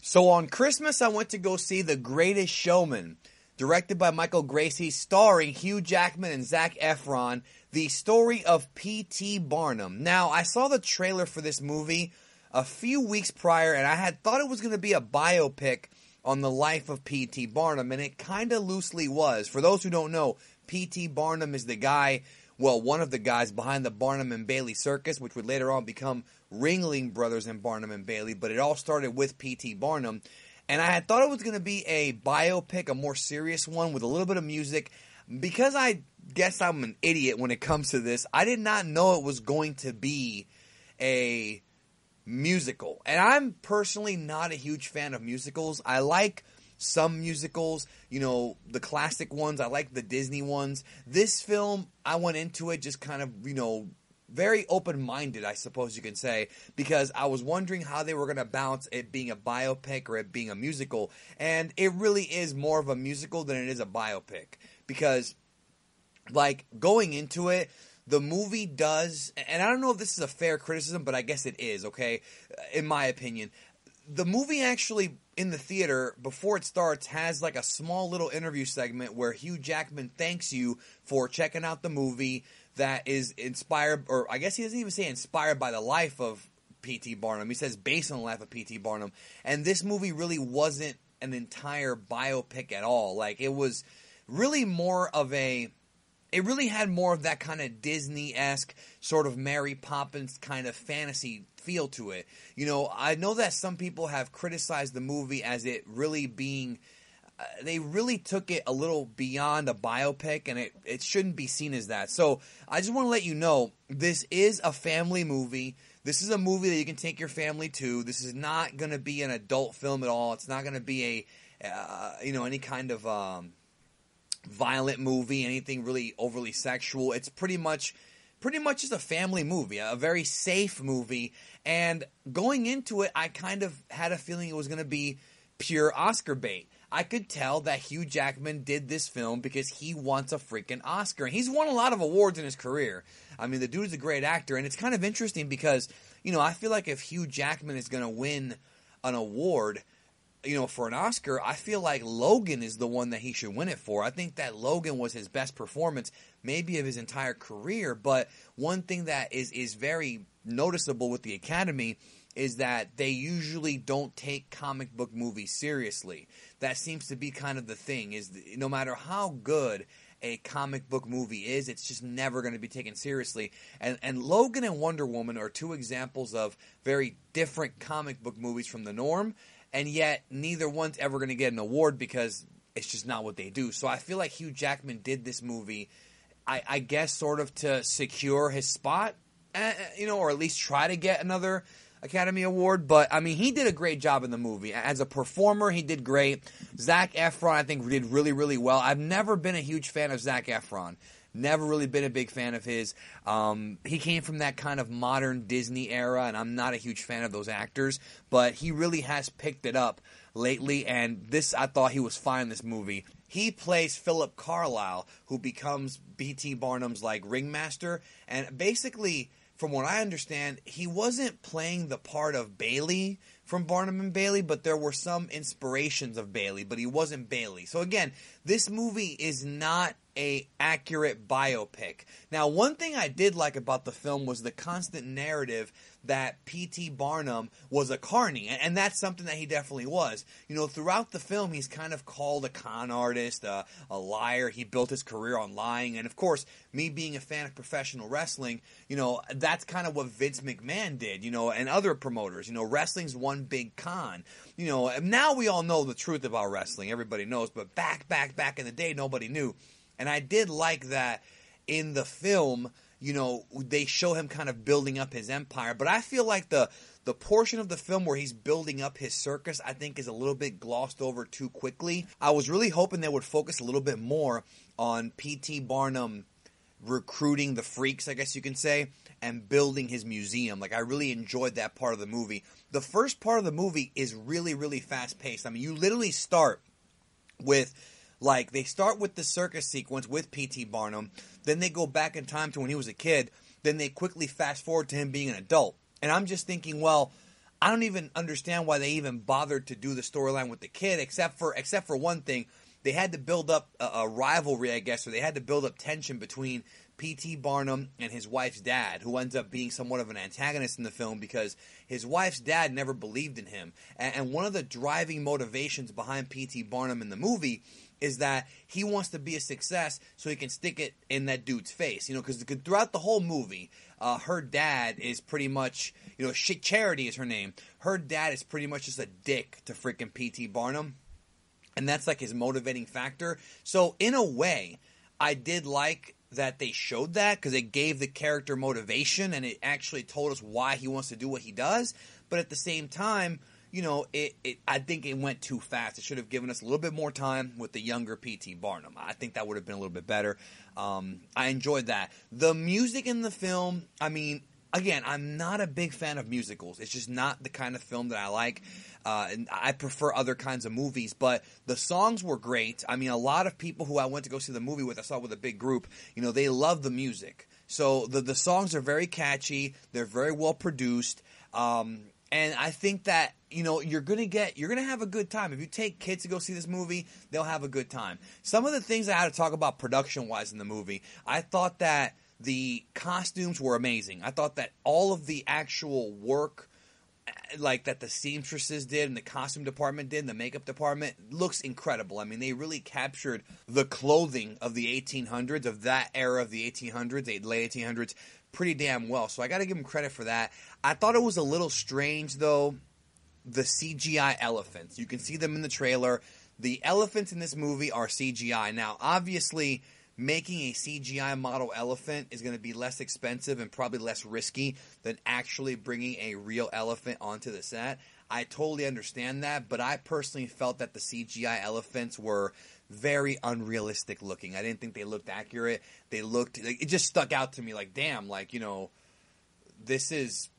So on Christmas, I went to go see The Greatest Showman, directed by Michael Gracey, starring Hugh Jackman and Zac Efron, the story of P.T. Barnum. Now, I saw the trailer for this movie a few weeks prior, and I had thought it was going to be a biopic on the life of P.T. Barnum, and it kind of loosely was. For those who don't know, P.T. Barnum is the guy, well, one of the guys behind the Barnum and Bailey Circus, which would later on become Ringling Brothers and Barnum and Bailey, but it all started with P.T. Barnum. And I had thought it was going to be a biopic, a more serious one with a little bit of music. Because I guess I'm an idiot when it comes to this, I did not know it was going to be a musical. And I'm personally not a huge fan of musicals. I like some musicals, you know, the classic ones. I like the Disney ones. This film, I went into it just kind of, you know, very open-minded, I suppose you can say, because I was wondering how they were going to balance it being a biopic or it being a musical. And it really is more of a musical than it is a biopic. Because, like, going into it, the movie does, and I don't know if this is a fair criticism, but I guess it is, okay, in my opinion. The movie actually, in the theater, before it starts, has like a small little interview segment where Hugh Jackman thanks you for checking out the movie that is inspired, or I guess he doesn't even say inspired by the life of P.T. Barnum. He says based on the life of P.T. Barnum. And this movie really wasn't an entire biopic at all. Like, it was really more of a, it really had more of that kind of Disney-esque sort of Mary Poppins kind of fantasy feel to it. You know, I know that some people have criticized the movie as it really being, they really took it a little beyond a biopic, and it shouldn't be seen as that. So I just want to let you know, this is a family movie. This is a movie that you can take your family to. This is not going to be an adult film at all. It's not going to be a, you know, any kind of violent movie, anything really overly sexual. It's pretty much just a family movie, a very safe movie. And going into it, I kind of had a feeling it was going to be pure Oscar bait. I could tell that Hugh Jackman did this film because he wants a freaking Oscar. And he's won a lot of awards in his career. I mean, the dude's a great actor. And it's kind of interesting because, you know, I feel like if Hugh Jackman is going to win an award, you know, for an Oscar, I feel like Logan is the one that he should win it for. I think that Logan was his best performance, maybe of his entire career. But one thing that is very noticeable with the Academy is that they usually don't take comic book movies seriously. That seems to be kind of the thing, is no matter how good a comic book movie is, it's just never going to be taken seriously. And Logan and Wonder Woman are two examples of very different comic book movies from the norm, and yet neither one's ever going to get an award because it's just not what they do. So I feel like Hugh Jackman did this movie, I guess, sort of to secure his spot, you know, or at least try to get another Academy Award. But, I mean, he did a great job in the movie. As a performer, he did great. Zac Efron, I think, did really, really well. I've never been a huge fan of Zac Efron. Never really been a big fan of his. He came from that kind of modern Disney era, and I'm not a huge fan of those actors. But he really has picked it up lately, and this, I thought he was fine in this movie. He plays Philip Carlisle, who becomes P.T. Barnum's, like, ringmaster. And basically, from what I understand, he wasn't playing the part of Bailey from Barnum and Bailey, but there were some inspirations of Bailey, but he wasn't Bailey. So again, this movie is not a accurate biopic. Now, one thing I did like about the film was the constant narrative that P.T. Barnum was a carny, and that's something that he definitely was. You know, throughout the film, he's kind of called a con artist, a liar. He built his career on lying, and of course, me being a fan of professional wrestling, you know, that's kind of what Vince McMahon did, you know, and other promoters. You know, wrestling's one big con. You know, and now we all know the truth about wrestling. Everybody knows, but back in the day, nobody knew. And I did like that in the film, you know, they show him kind of building up his empire. But I feel like the portion of the film where he's building up his circus, I think, is a little bit glossed over too quickly. I was really hoping they would focus a little bit more on P.T. Barnum recruiting the freaks, I guess you can say, and building his museum. Like, I really enjoyed that part of the movie. The first part of the movie is really, really fast-paced. I mean, you literally start with, like, they start with the circus sequence with P.T. Barnum, then they go back in time to when he was a kid, then they quickly fast forward to him being an adult. And I'm just thinking, well, I don't even understand why they even bothered to do the storyline with the kid, except for one thing. They had to build up a rivalry, I guess, or they had to build up tension between P.T. Barnum and his wife's dad, who ends up being somewhat of an antagonist in the film because his wife's dad never believed in him. And one of the driving motivations behind P.T. Barnum in the movie is that he wants to be a success so he can stick it in that dude's face. Because throughout the whole movie, her dad is pretty much, Charity is her name. Her dad is pretty much just a dick to freaking P.T. Barnum. And that's like his motivating factor. So in a way, I did like that they showed that because it gave the character motivation and it actually told us why he wants to do what he does. But at the same time, I think it went too fast. It should have given us a little bit more time with the younger P.T. Barnum. I think that would have been a little bit better. I enjoyed that. The music in the film, again, I'm not a big fan of musicals. It's just not the kind of film that I like. And I prefer other kinds of movies, but the songs were great. A lot of people who I went to go see the movie with, I saw it with a big group, they love the music. So the songs are very catchy. They're very well produced. And I think that, you're going to have a good time. If you take kids to go see this movie, they'll have a good time. Some of the things I had to talk about production-wise in the movie, I thought that the costumes were amazing. I thought that all of the actual work, like that the seamstresses did and the costume department did and the makeup department, looks incredible. They really captured the clothing of the 1800s, of that era of the 1800s, the late 1800s, pretty damn well. So I got to give them credit for that. I thought it was a little strange, though, the CGI elephants. You can see them in the trailer. The elephants in this movie are CGI. Now, obviously, making a CGI model elephant is going to be less expensive and probably less risky than actually bringing a real elephant onto the set. I totally understand that, but I personally felt that the CGI elephants were very unrealistic looking. I didn't think they looked accurate. They looked, it just stuck out to me like, damn, this is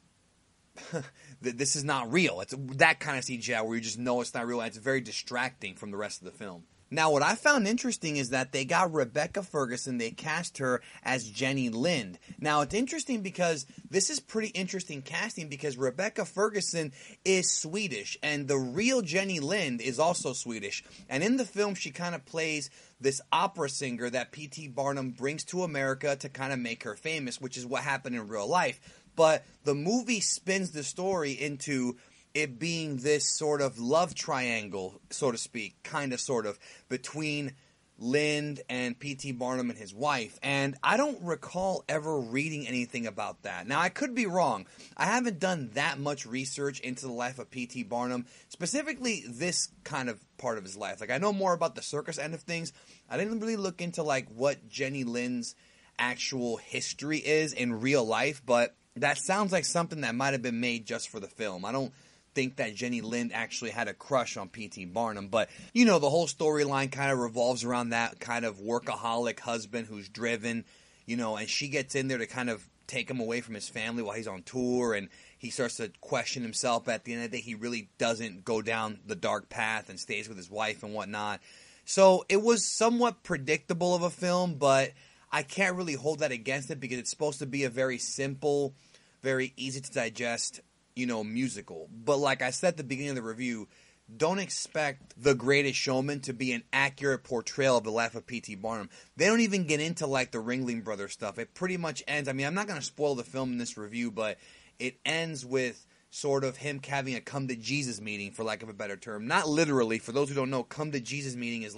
this is not real. It's that kind of CGI where you just know it's not real, and it's very distracting from the rest of the film. Now, what I found interesting is that they got Rebecca Ferguson, they cast her as Jenny Lind. Now, it's interesting because this is pretty interesting casting because Rebecca Ferguson is Swedish, and the real Jenny Lind is also Swedish. And in the film, she kind of plays this opera singer that P.T. Barnum brings to America to kind of make her famous, which is what happened in real life. But the movie spins the story into it being this sort of love triangle, so to speak, sort of, between Lind and P.T. Barnum and his wife. And I don't recall ever reading anything about that. Now, I could be wrong. I haven't done that much research into the life of P.T. Barnum, specifically this kind of part of his life. I know more about the circus end of things. I didn't really look into, what Jenny Lind's actual history is in real life, but that sounds like something that might have been made just for the film. I don't think that Jenny Lind actually had a crush on P.T. Barnum, but the whole storyline kind of revolves around that kind of workaholic husband who's driven, and she gets in there to kind of take him away from his family while he's on tour, and he starts to question himself. But at the end of the day, he really doesn't go down the dark path and stays with his wife and whatnot. So it was somewhat predictable of a film, but I can't really hold that against it because it's supposed to be a very simple, very easy to digest, musical. But like I said at the beginning of the review, don't expect The Greatest Showman to be an accurate portrayal of the life of P.T. Barnum. They don't even get into the Ringling Brothers stuff. It pretty much ends, I'm not going to spoil the film in this review, but it ends with sort of him having a come to Jesus meeting, for lack of a better term. Not literally. For those who don't know, come to Jesus meeting is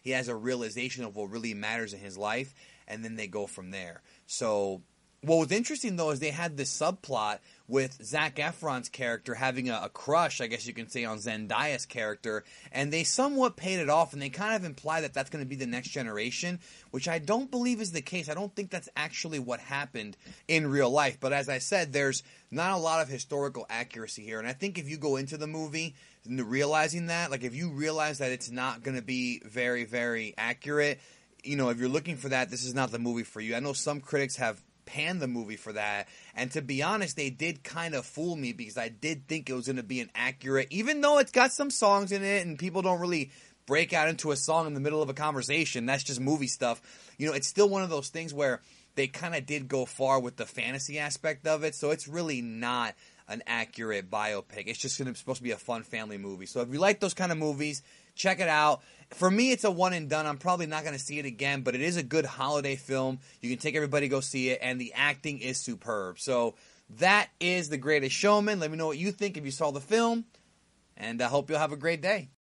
he has a realization of what really matters in his life, and then they go from there. So what was interesting, though, is they had this subplot with Zac Efron's character having a crush, I guess you can say, on Zendaya's character, and they somewhat paid it off, and they kind of imply that that's going to be the next generation, which I don't believe is the case. I don't think that's actually what happened in real life, but as I said, there's not a lot of historical accuracy here, and I think if you go into the movie realizing that, if you realize that it's not going to be very, very accurate, if you're looking for that, this is not the movie for you. I know some critics have panned the movie for that, and to be honest, they did kind of fool me because I did think it was going to be an accurate, even though it's got some songs in it and people don't really break out into a song in the middle of a conversation. That's just movie stuff. It's still one of those things where they kind of did go far with the fantasy aspect of it, so it's really not an accurate biopic. It's just supposed to be a fun family movie. So if you like those kind of movies, check it out. For me, it's a one and done. I'm probably not going to see it again, but it is a good holiday film. You can take everybody to go see it, and the acting is superb. So that is The Greatest Showman. Let me know what you think if you saw the film, and I hope you'll have a great day.